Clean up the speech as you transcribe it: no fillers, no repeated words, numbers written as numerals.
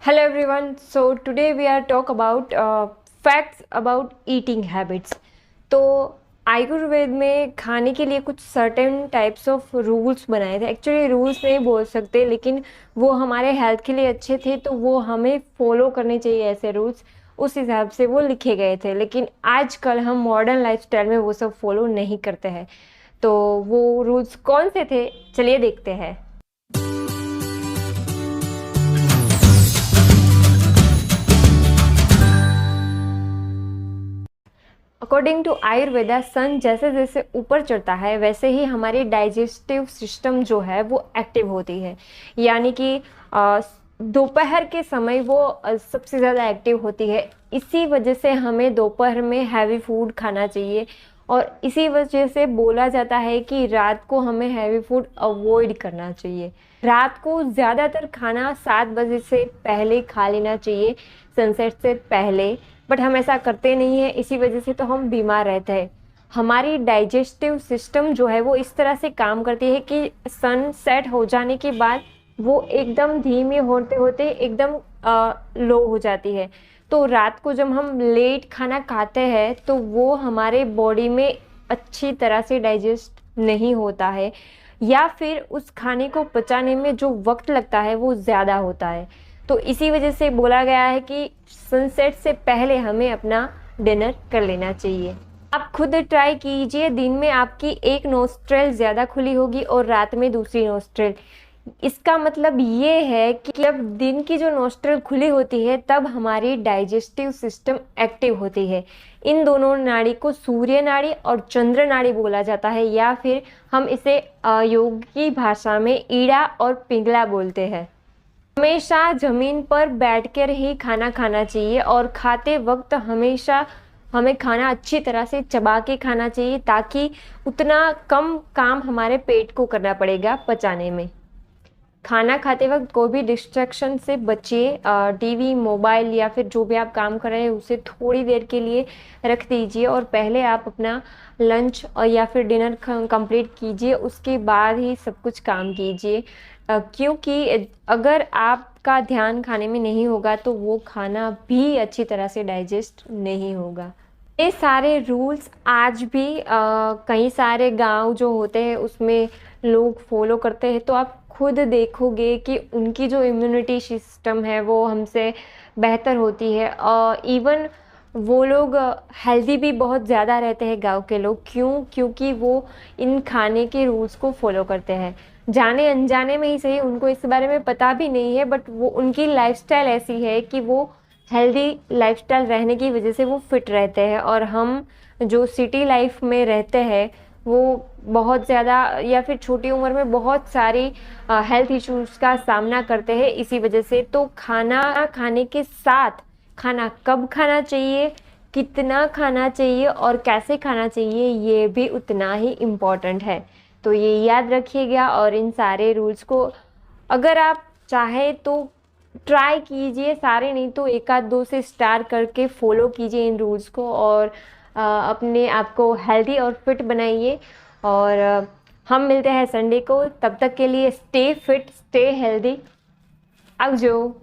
Hello everyone. So today we are talk about facts about eating habits. तो आयुर्वेद में खाने के लिए कुछ सर्टेन टाइप्स ऑफ रूल्स बनाए थे। एक्चुअली रूल्स नहीं बोल सकते, लेकिन वो हमारे हेल्थ के लिए अच्छे थे, तो वो हमें फॉलो करने चाहिए ऐसे रूल्स। उस हिसाब से वो लिखे गए थे, लेकिन आजकल हम मॉडर्न लाइफस्टाइल में वो सब फॉलो नहीं करते हैं। तो वो रूल्स कौन से थे, चलिए देखते हैं। अकॉर्डिंग टू आयुर्वेदा, सन जैसे जैसे ऊपर चढ़ता है वैसे ही हमारी डाइजेस्टिव सिस्टम जो है वो एक्टिव होती है। यानी कि दोपहर के समय वो सबसे ज़्यादा एक्टिव होती है। इसी वजह से हमें दोपहर में हैवी फूड खाना चाहिए, और इसी वजह से बोला जाता है कि रात को हमें हैवी फूड अवॉइड करना चाहिए। रात को ज़्यादातर खाना 7 बजे से पहले खा लेना चाहिए, सनसेट से पहले। बट हम ऐसा करते नहीं हैं, इसी वजह से तो हम बीमार रहते हैं। हमारी डाइजेस्टिव सिस्टम जो है वो इस तरह से काम करती है कि सन सेट हो जाने के बाद वो एकदम धीमी होते होते एकदम लो हो जाती है। तो रात को जब हम लेट खाना खाते हैं तो वो हमारे बॉडी में अच्छी तरह से डाइजेस्ट नहीं होता है, या फिर उस खाने को पचाने में जो वक्त लगता है वो ज़्यादा होता है। तो इसी वजह से बोला गया है कि सनसेट से पहले हमें अपना डिनर कर लेना चाहिए। आप खुद ट्राई कीजिए, दिन में आपकी एक नोस्ट्रेल ज़्यादा खुली होगी और रात में दूसरी नोस्ट्रेल। इसका मतलब ये है कि जब दिन की जो नोस्ट्रेल खुली होती है तब हमारी डाइजेस्टिव सिस्टम एक्टिव होती है। इन दोनों नाड़ी को सूर्य नाड़ी और चंद्र नाड़ी बोला जाता है, या फिर हम इसे योग की भाषा में ईड़ा और पिंगला बोलते हैं। हमेशा ज़मीन पर बैठकर ही खाना खाना चाहिए, और खाते वक्त हमेशा हमें खाना अच्छी तरह से चबा के खाना चाहिए, ताकि उतना कम काम हमारे पेट को करना पड़ेगा पचाने में। खाना खाते वक्त कोई भी डिस्ट्रैक्शन से बचिए। टीवी, मोबाइल या फिर जो भी आप काम कर रहे हैं उसे थोड़ी देर के लिए रख दीजिए, और पहले आप अपना लंच और या फिर डिनर कंप्लीट कीजिए, उसके बाद ही सब कुछ काम कीजिए। क्योंकि अगर आपका ध्यान खाने में नहीं होगा तो वो खाना भी अच्छी तरह से डाइजेस्ट नहीं होगा। ये सारे रूल्स आज भी कई सारे गांव जो होते हैं उसमें लोग फॉलो करते हैं। तो आप खुद देखोगे कि उनकी जो इम्यूनिटी सिस्टम है वो हमसे बेहतर होती है, और इवन वो लोग हेल्दी भी बहुत ज़्यादा रहते हैं गांव के लोग। क्योंकि वो इन खाने के रूल्स को फॉलो करते हैं। जाने अनजाने में ही सही, उनको इस बारे में पता भी नहीं है, बट वो उनकी लाइफस्टाइल ऐसी है कि वो हेल्दी लाइफस्टाइल रहने की वजह से वो फिट रहते हैं। और हम जो सिटी लाइफ में रहते हैं वो बहुत ज़्यादा या फिर छोटी उम्र में बहुत सारी हेल्थ इश्यूज़ का सामना करते हैं इसी वजह से। तो खाना खाने के साथ खाना कब खाना चाहिए, कितना खाना चाहिए और कैसे खाना चाहिए, ये भी उतना ही इम्पॉर्टेंट है। तो ये याद रखिएगा, और इन सारे रूल्स को अगर आप चाहे तो ट्राई कीजिए। सारे नहीं तो एक आध दो से स्टार करके फॉलो कीजिए इन रूल्स को, और अपने आप को हेल्दी और फिट बनाइए। और हम मिलते हैं संडे को, तब तक के लिए स्टे फिट, स्टे हेल्दी। आवजो।